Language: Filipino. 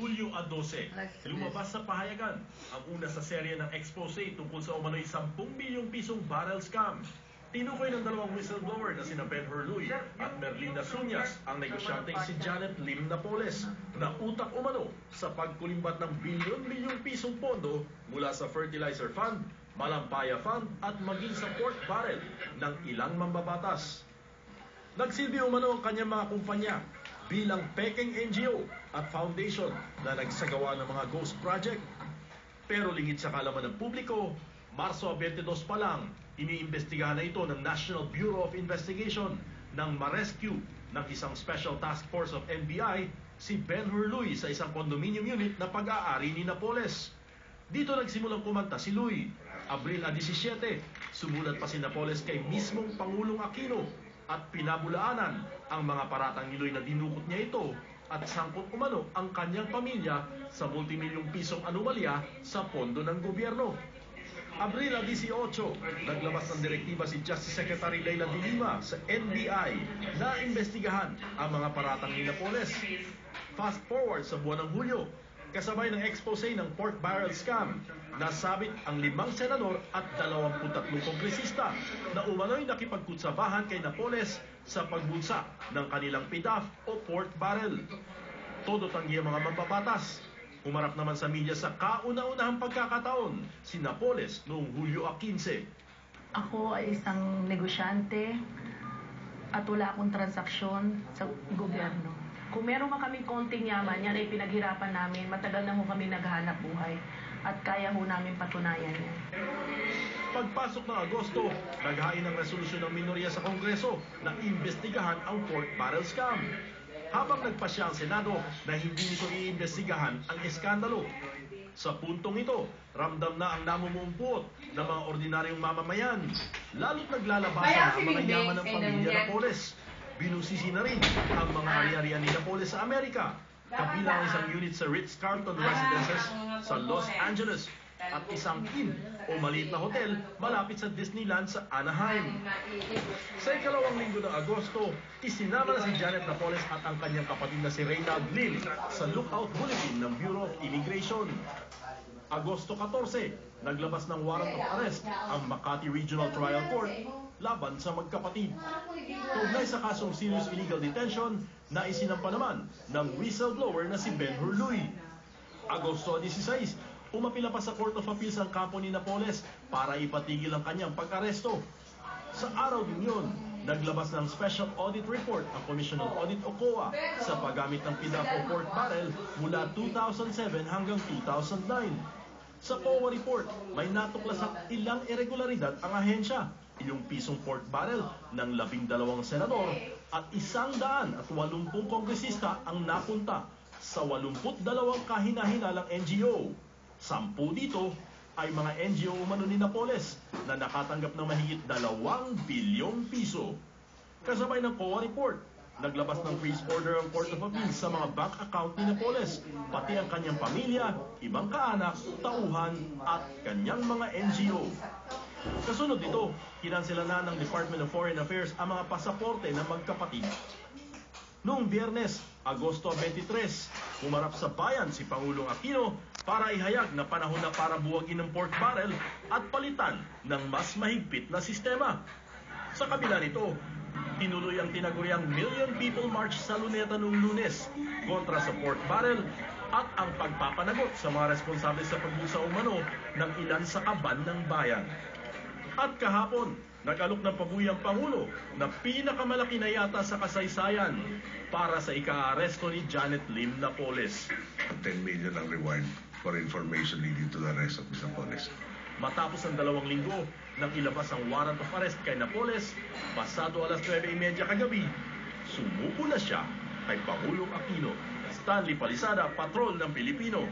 Hulyo 12, lumabas sa pahayagan ang una sa serye ng expose tungkol sa umano'y 10 milyong pisong barrel scam. Tinukoy ng dalawang whistleblower na sina Ben Hurluy at Merlina Sunyas ang negosyanteng si Janet Lim Napoles na utak umano sa pagkulimbat ng bilyon-milyong pisong pondo mula sa Fertilizer Fund, Malampaya Fund at maging sa pork barrel ng ilang mambabatas. Nagsilbi umano ang kanyang mga kumpanya bilang peking NGO at foundation na nagsagawa ng mga ghost project. Pero lingid sa kalaman ng publiko, Marso 22 pa lang, iniimbestigahan na ito ng National Bureau of Investigation nang ma-rescue ng isang Special Task Force of NBI si Ben Hurluy sa isang condominium unit na pag-aari ni Napoles. Dito nagsimulang kumanta si Luy. Abril 17, sumulat pa si Napoles kay mismong Pangulong Aquino at pinabulaanan ang mga paratang ni Luy na dinukot niya ito at sangkot umano ang kanyang pamilya sa multimilyong pisong anomalya sa pondo ng gobyerno. Abril 18, naglabas ng direktiba si Justice Secretary Leila de Lima sa NBI na imbestigahan ang mga paratang ni Napoles. Fast forward sa buwan ng Hulyo, kasabay ng expose ng pork barrel scam, nasabit ang 5 senador at 23 kongresista na umano'y nakipagkutsabahan kay Napoles sa pagbulsa ng kanilang PDAF o pork barrel. Todo tanggi ang mga mambabatas. Humarap naman sa media sa kauna-unahang pagkakataon si Napoles noong Hulyo 15. Ako ay isang negosyante at wala akong transaksyon sa gobyerno. Kung meron man kaming konting yaman, yan ay pinaghirapan namin. Matagal na ho kami naghahanap buhay at kaya ho namin patunayan yan. Pagpasok ng Agosto, naghain ng resolusyon ng minorya sa Kongreso na imbestigahan ang pork barrel scam. Habang nagpasya ang Senado na hindi nito iimbestigahan ang eskandalo. Sa puntong ito, ramdam na ang namumumpot ng mga ordinaryong mamamayan. Lalo't naglalabasan ang mga yaman ng pamilya Napoles. Binusisi na rin ang mga ari-arian ni Napoles sa Amerika, kabilang isang unit sa Ritz-Carlton Residences sa Los Angeles at isang inn o maliit na hotel malapit sa Disneyland sa Anaheim. Sa ikalawang linggo ng Agosto, isinama na si Janet Napoles at ang kanyang kapatid na si Reynald Lim sa lookout bulletin ng Bureau of Immigration. Agosto 14, naglabas ng warrant of arrest ang Makati Regional Trial Court laban sa magkapatid. Kaugnay sa kasong serious illegal detention na isinampa naman ng whistleblower na si Ben Hurluy. Agosto 16, umapila pa sa Court of Appeals ang kampo ni Napoles para ipatigil ang kanyang pag-aresto. Sa araw din yun, naglabas ng Special Audit Report ang Commission on Audit o COA sa paggamit ng PDAF o pork barrel mula 2007 hanggang 2009. Sa COA report, may natuklasang ilang irregularidad ang ahensya, yung pisong pork barrel ng 12 senador at 180 kongresista ang napunta sa 82 kahina-hinalang NGO. 10 dito ay mga NGO umano ni Napoles na nakatanggap ng mahigit 2 bilyong piso. Kasabay ng COA report, naglabas ng freeze order ang Court of Appeals sa mga bank account ni Napoles, pati ang kanyang pamilya, ibang kaanak, tauhan at kanyang mga NGO. Kasunod nito, kinansela na ng Department of Foreign Affairs ang mga pasaporte ng magkapatid. Noong Biyernes, Agosto 23, humarap sa bayan si Pangulong Aquino para ihayag na panahon na para buwagin ng pork barrel at palitan ng mas mahigpit na sistema. Sa kabila nito, tinuloy ang tinaguriang Million People March sa Luneta noong Lunes kontra sa pork barrel at ang pagpapanagot sa mga responsable sa pagbulsa umano ng ilan sa kaban ng bayan. At kahapon, nag-alok ng pabuya ang Pangulo na pinakamalaki na yata sa kasaysayan para sa ika-aresto ni Janet Lim Napoles. 10 million ang reward for information leading to the arrest of Ms. Napoles. Matapos ang 2 linggo nang ilabas ang warrant of arrest kay Napoles, pasado alas 9:30 kagabi, sumuko na siya kay Pangulong Aquino. Stanley Palisada, Patrol ng Pilipino.